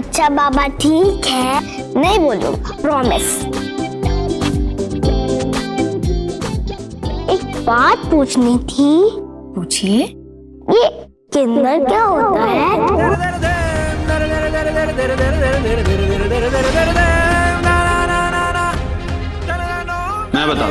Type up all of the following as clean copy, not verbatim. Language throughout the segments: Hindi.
अच्छा बाबा ठीक है, नहीं बोलूंगा, प्रॉमिस। एक बात पूछनी थी। पूछिए। ये किन्नर क्या होता है? मैं बता।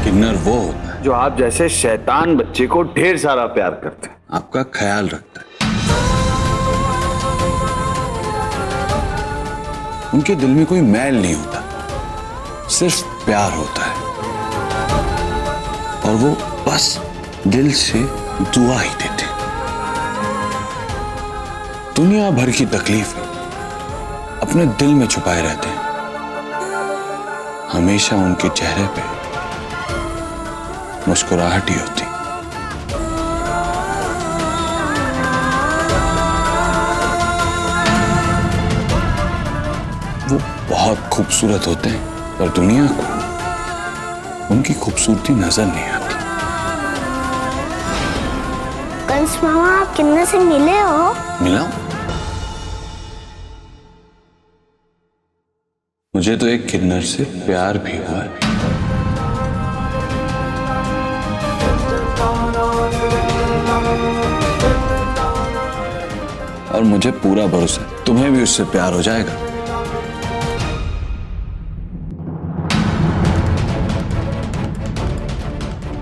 किन्नर वो होता है जो आप जैसे शैतान बच्चे को ढेर सारा प्यार करते हैं, आपका ख्याल रखता है। उनके दिल में कोई मैल नहीं होता, सिर्फ प्यार होता है और वो बस दिल से दुआ ही देते। दुनिया भर की तकलीफें अपने दिल में छुपाए रहते हैं, हमेशा उनके चेहरे पे मुस्कुराहट ही होती। वो बहुत खूबसूरत होते हैं, पर दुनिया को उनकी खूबसूरती नजर नहीं आती। कंस मामा, आप किन्नर से मिले हो? मिला? मुझे तो एक किन्नर से प्यार भी हुआ है। और मुझे पूरा भरोसा है तुम्हें भी उससे प्यार हो जाएगा।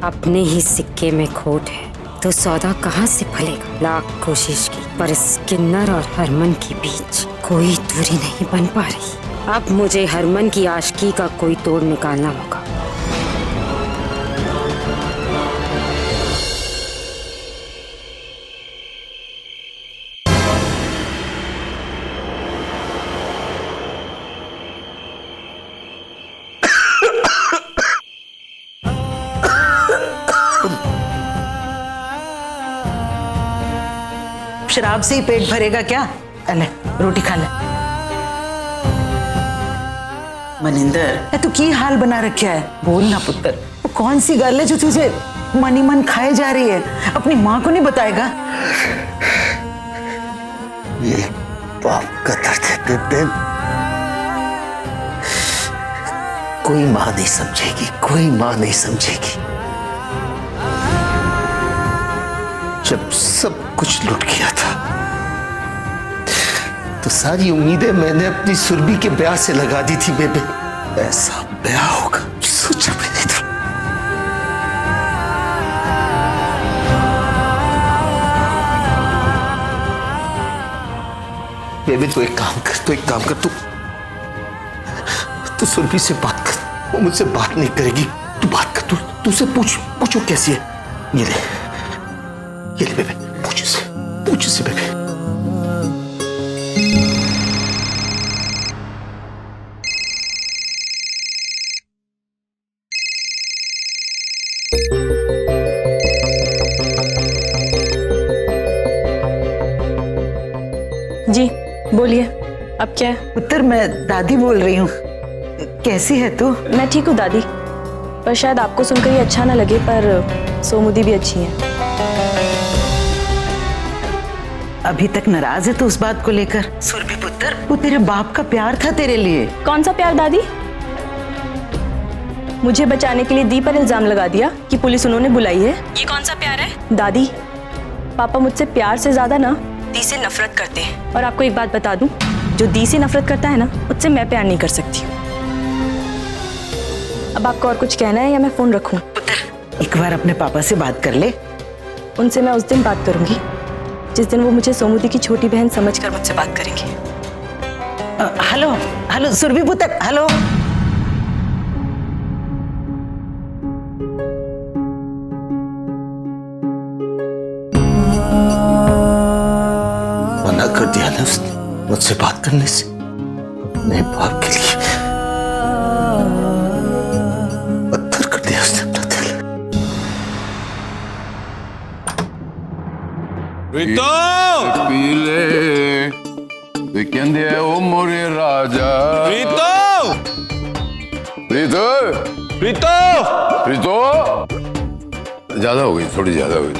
अपने ही सिक्के में खोट है तो सौदा कहाँ से फलेगा। लाख कोशिश की पर इस किन्नर और हरमन के बीच कोई दूरी नहीं बन पा रही। अब मुझे हरमन की आशिकी का कोई तोड़ निकालना होगा। शराब से ही पेट भरेगा क्या? ले रोटी खा ले। मनिंदर, तू की हाल बना रखा है? बोल ना पुत्र, वो कौन सी गल है जो तुझे मन ही मन खाए जा रही है? अपनी माँ को नहीं बताएगा? ये बाप का दर्द है बेबे, कोई माँ नहीं समझेगी, कोई माँ नहीं समझेगी। जब सब कुछ लुट गया था तो सारी उम्मीदें मैंने अपनी सुरभि के ब्याह से लगा दी थी बेबे। ऐसा ब्याह होगा सोचा भी नहीं था। बेबे तू एक काम कर, तू सुरभि से बात कर। वो मुझसे बात नहीं करेगी, तू बात कर। तू उससे पूछो कैसी है। ये ले बेबे, पूछ से बेबे। जी बोलिए, अब क्या है? पुत्र, मैं दादी बोल रही हूँ। कैसी है तू? मैं ठीक हूँ दादी, पर शायद आपको सुनकर ये अच्छा ना लगे, पर सोमुदी भी अच्छी है। अभी तक नाराज है तो उस बात को लेकर? सुरभि पुत्र, वो तेरे बाप का प्यार था तेरे लिए। कौन सा प्यार दादी? मुझे बचाने के लिए दी पर इल्जाम लगा दिया कि पुलिस उन्होंने बुलाई है। ये कौन सा प्यार है दादी? पापा मुझसे प्यार से ज्यादा ना दी से नफरत करते हैं। और आपको एक बात बता दूं, जो दी से नफरत करता है ना, उससे मैं प्यार नहीं कर सकती हूँ। अब आपको और कुछ कहना है या मैं फोन रखूं? पुत्र, एक बार अपने पापा से बात कर ले। उनसे मैं उस दिन बात करूंगी जिस दिन वो मुझे सोमुदी की छोटी बहन समझकर मुझसे बात करेंगे। हेलो सुरभि पुत्र, हेलो। मना कर दिया ना उसने मुझसे बात करने से। नहीं, बाप के लिए पत्थर कर दिया उसने अपना दिल। प्रीतम पीले कहते हैं ओ मोरे राजा। प्रीतम प्रीतो प्रीतो प्रीतो ज्यादा हो गई, थोड़ी ज्यादा हो गई।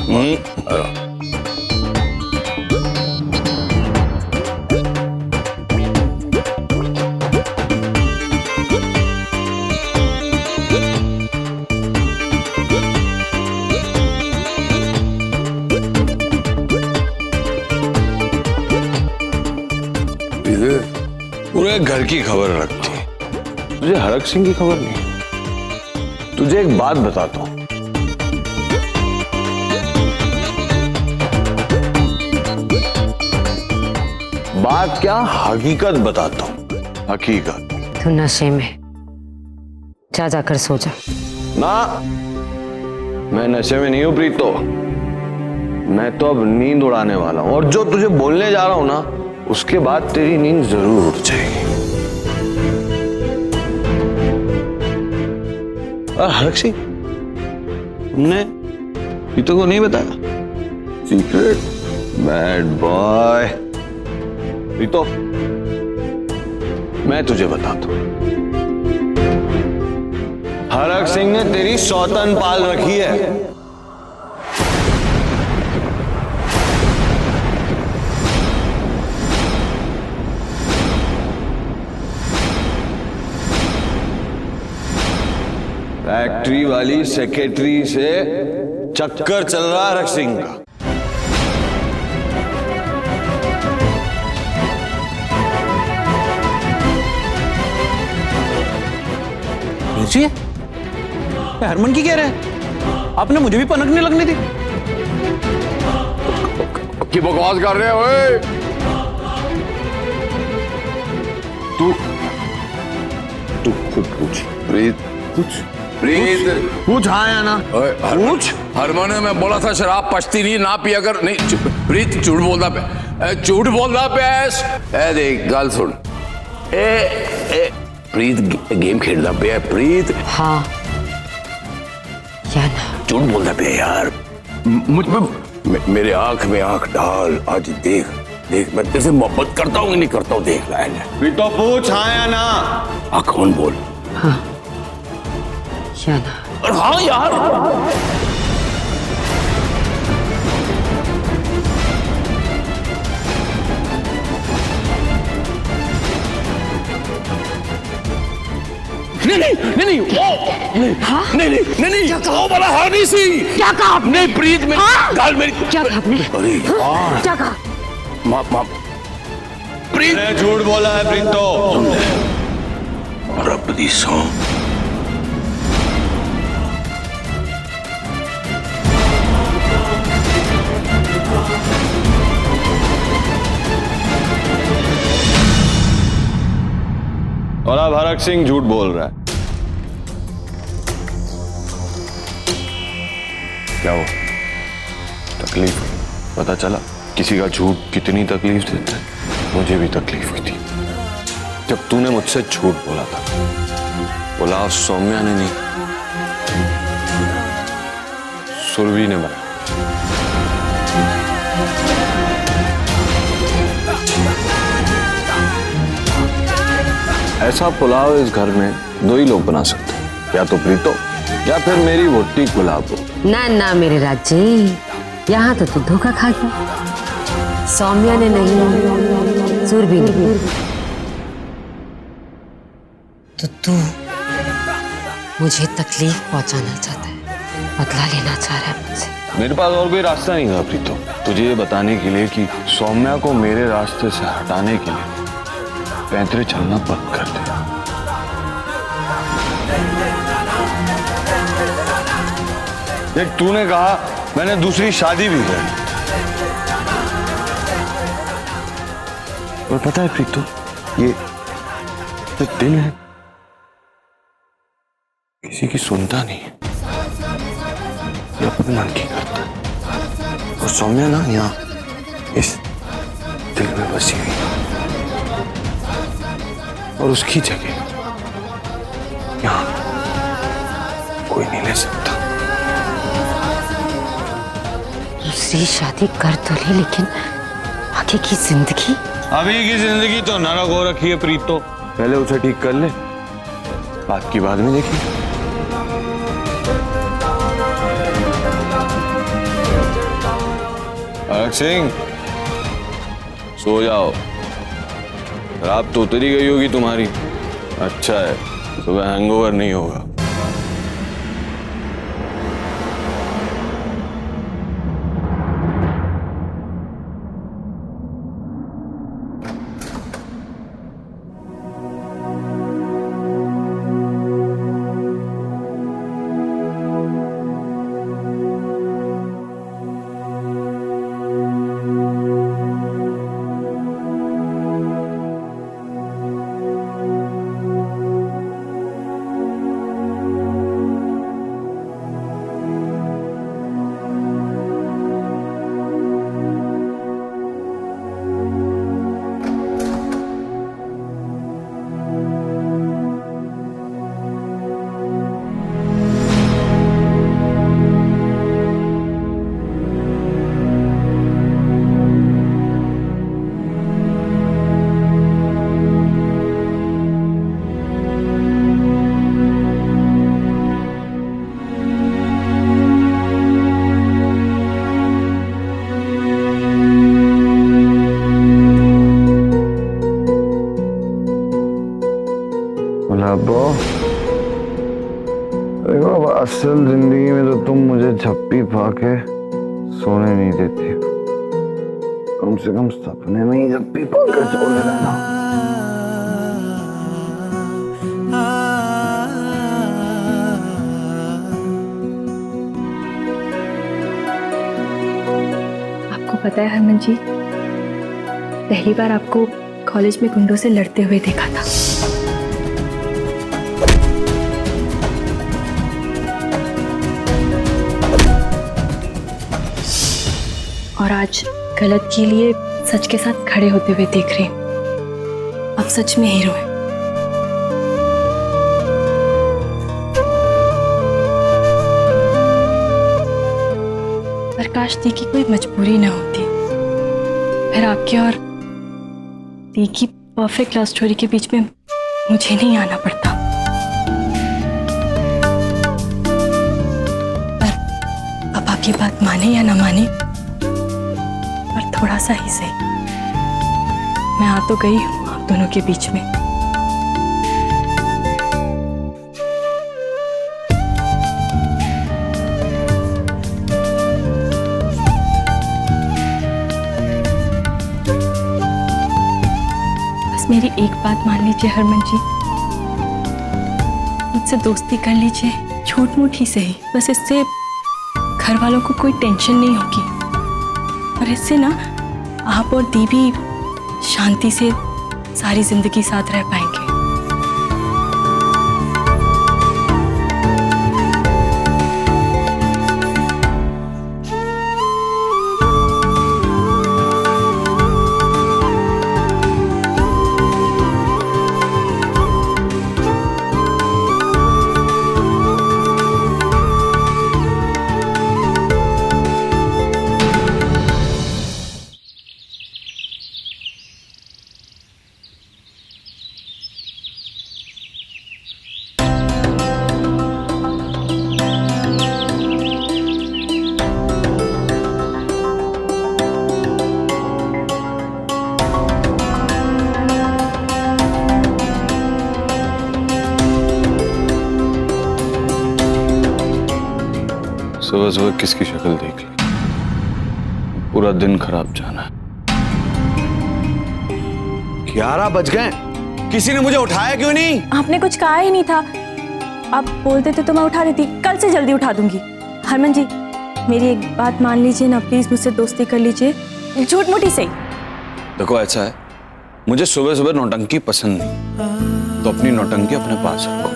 पूरे घर की खबर रखती है, तुझे हरक सिंह की खबर नहीं। तुझे एक बात बताता हूं, बात क्या हकीकत बताता हूं, हकीकत। तू नशे में जा जाकर सो जा। ना, मैं नशे में नहीं हूं प्रीतो, मैं तो अब नींद उड़ाने वाला हूं, और जो तुझे बोलने जा रहा हूं ना, उसके बाद तेरी नींद जरूर उड़ जाएगी। हरक सिंह, तुमने प्रीतो को नहीं बताया? Secret bad boy. प्रीतो, मैं तुझे बताता हूं, हरक सिंह ने तेरी सौतन पाल रखी है। फैक्ट्री वाली सेक्रेटरी से चक्कर चल रहा है हरक सिंह का। जी, हरमन की कह रहे हैं? आपने मुझे भी पनकने लगनी थी। की बकवास कर रहे हो? तू खुद पूछ प्रीत, कुछ प्रीत पूछ, हाँ या ना पूछ। हरमन, मैं बोला था शराब पचती नहीं, ना पिया कर। नहीं प्रीत, झूठ बोलता पे, झूठ बोलता पे। ए देख गल सुन, ए प्रीत गेम खेलता पे। प्रीत हाँ या ना? झूठ बोलता पे यार, मुझ पे मेरे आंख में आंख डाल। आज देख देख, मैं तेरे से मोहब्बत करता हूँ नहीं करता हूँ, देख लाइन है। प्रीतो पूछ, हाँ या ना? हाँ कौन बोल? हाँ या ना? और हाँ यार, नहीं वो वाला हाँ नहीं सी। क्या कहा आपने? नहीं प्रीत, में गाल मेरी। क्या कहा आपने? अरे यार, क्या कहा? माँ प्रीत मैंने झूठ बोला है प्रीतो। रब दी सौ। और अब हरक सिंह झूठ बोल रहा है। क्या हुआ? तकलीफ हुई? पता चला किसी का झूठ कितनी तकलीफ देता है? मुझे भी तकलीफ हुई थी जब तूने मुझसे झूठ बोला था। बोला सौम्या ने नहीं, सुरभि ने मारा। ऐसा पुलाव इस घर में दो ही लोग बना सकते हैं, या तो प्रीतो या फिर मेरी वोटी गुलाब हो। ना ना मेरे राजे, यहाँ तो तू धोखा खा गया। सौम्या ने नहीं, सुरभि ने। तो तू मुझे तकलीफ पहुंचाना चाहता है, बदला लेना चाह रहा है मुझसे। मेरे पास और कोई रास्ता नहीं था प्रीतो, तुझे ये बताने के लिए कि सौम्या को मेरे रास्ते से हटाने के लिए पैंतरे चलना बंद कर दे। देख, तूने कहा मैंने दूसरी शादी भी करी, और पता है प्रीतो, ये जो दिल है किसी की सुनता नहीं है, ये अपने मन की करता है। और सौम्या ना यहाँ इस दिल में बसी हुई, और उसकी जगह यहाँ कोई नहीं ले सकता। दूसरी शादी कर तो ली, लेकिन आगे की जिंदगी? अभी की जिंदगी तो नरक हो रखी है प्रीत। तो पहले उसे ठीक कर ले, बात की बाद में देखिए। भगत सिंह, सो जाओ, रात तो उतरी गई होगी तुम्हारी। अच्छा है, सुबह हैंगओवर नहीं होगा। देखो, असल जिंदगी में तो तुम मुझे झप्पी पाके सोने नहीं देती, कम से कम सपने में ही झप्पी पाके सोने देना। आपको पता है हरमन जी, पहली बार आपको कॉलेज में गुंडों से लड़ते हुए देखा था। और आज गलत के लिए सच के साथ खड़े होते हुए देख रहे हैं। आप सच में हीरो हैं। पर काश दी की कोई मजबूरी ना होती, फिर आपके और दी की परफेक्ट लव स्टोरी के बीच में मुझे नहीं आना पड़ता। पर अब आप ये बात माने या ना माने, पर थोड़ा सा ही सही, मैं आ तो गई हूं आप दोनों के बीच में। बस मेरी एक बात मान लीजिए हरमन जी, मुझसे दोस्ती कर लीजिए, छोट मोट ही सही, बस इससे घर वालों को कोई टेंशन नहीं होगी और इससे ना आप और दी भी शांति से सारी जिंदगी साथ रह पाएंगे। सुबह सुबह किसकी शक्ल देख ली, पूरा दिन खराब जाना। 11 बज गए, किसी ने मुझे उठाया क्यों नहीं? आपने कुछ कहा ही नहीं था, आप बोलते थे तो मैं उठा देती, कल से जल्दी उठा दूंगी। हरमन जी मेरी एक बात मान लीजिए ना, प्लीज मुझसे दोस्ती कर लीजिए, झूठ मूठी सही। देखो ऐसा है, मुझे सुबह सुबह नौटंकी पसंद नहीं, तो अपनी नौटंकी अपने पास रखो।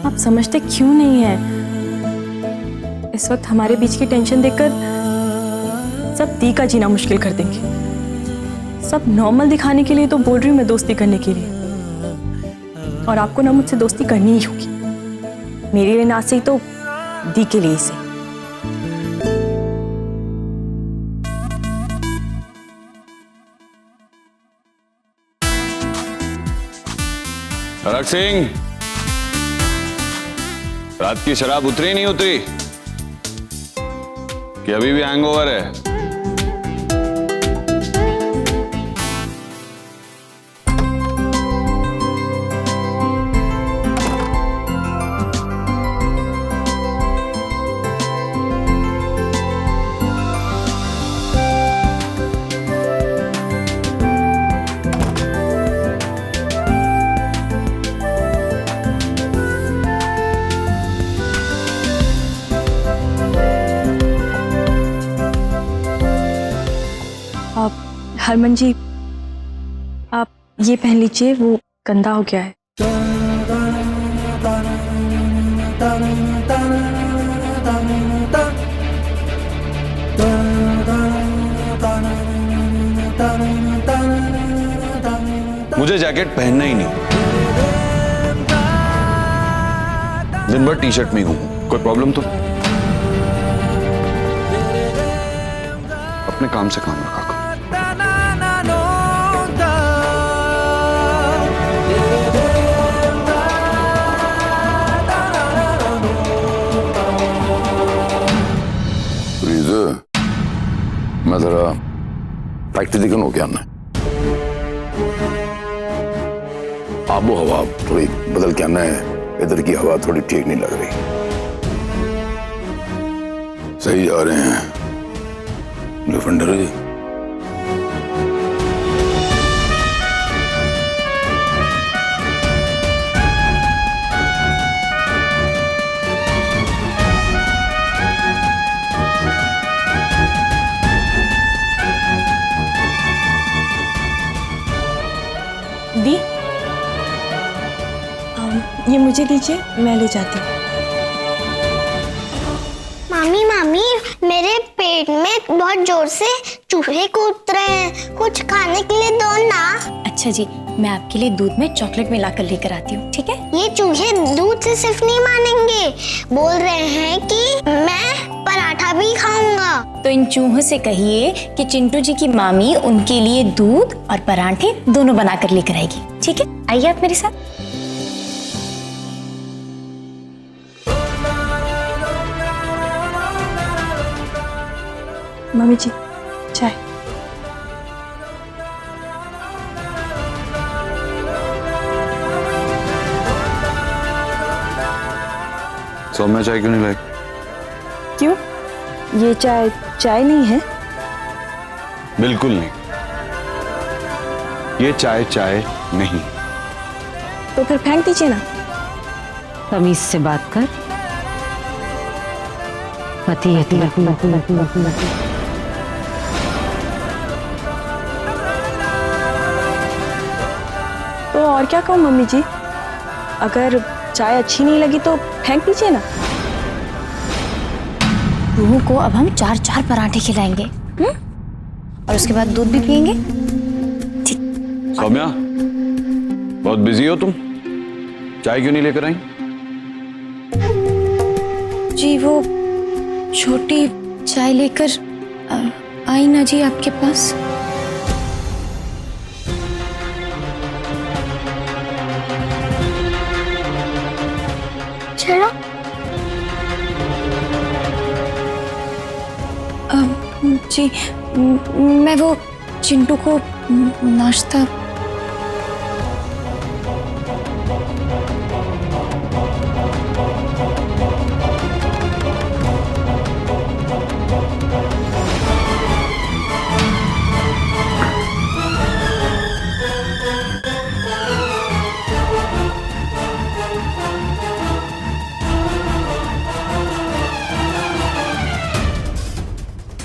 आप समझते क्यों नहीं है? इस वक्त हमारे बीच की टेंशन देखकर सब दी का जीना मुश्किल कर देंगे। सब नॉर्मल दिखाने के लिए तो बोल रही हूँ मैं, दोस्ती करने के लिए। और आपको ना मुझसे दोस्ती करनी ही होगी, मेरे लिए ना सही तो दी के लिए से। अलग सिंह, रात की शराब उतरी नहीं उतरी कि अभी भी हैंगओवर है? हरमन जी, आप ये पहन लीजिए, वो गंदा हो गया है। मुझे जैकेट पहनना ही नहीं, दिन भर टी शर्ट में घूमूं, कोई प्रॉब्लम तो? अपने काम से काम रखा करो। मैं जरा फैक्ट्री दिखन हो गया ना, आबो हवा थोड़ी बदल के आना है, इधर की हवा थोड़ी ठीक नहीं लग रही। सही जा रहे हैं डिफेंडर जी। दी, ये मुझे दीजिए, मैं ले जाती हूँ। मामी मामी, मेरे पेट में बहुत जोर से चूहे कूद रहे हैं, कुछ खाने के लिए दो ना। अच्छा जी, मैं आपके लिए दूध में चॉकलेट मिलाकर लेकर आती हूँ, ठीक है? ये चूहे दूध से सिर्फ नहीं मानेंगे, बोल रहे हैं कि मैं पराठा भी खाऊंगा। तो इन चूहों से कहिए कि चिंटू जी की मामी उनके लिए दूध और पराठे दोनों बनाकर लेकर आएगी, ठीक है? आइए आप मेरे साथ। मम्मी जी, चाय। सौम्या चाय क्यों नहीं लाई? क्यों? ये चाय चाय नहीं है? बिल्कुल नहीं, ये चाय चाय नहीं। तो फिर फेंक दीजिए ना। तमीज से बात कर। पति तो और क्या कहूँ मम्मी जी, अगर चाय अच्छी नहीं लगी तो फेंक दीजिए ना। रूह को अब हम 4-4 पराठे खिलाएंगे, और उसके बाद दूध भी पियेंगे। सौम्या, बहुत बिजी हो तुम, चाय क्यों नहीं लेकर आई? जी वो छोटी चाय लेकर आई ना जी आपके पास। चलो। जी मैं वो चिंटू को नाश्ता।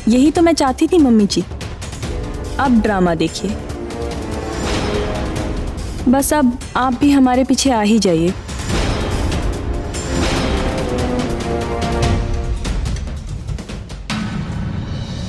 यही तो मैं चाहती थी मम्मी जी। अब ड्रामा देखिए, बस अब आप भी हमारे पीछे आ ही जाइए।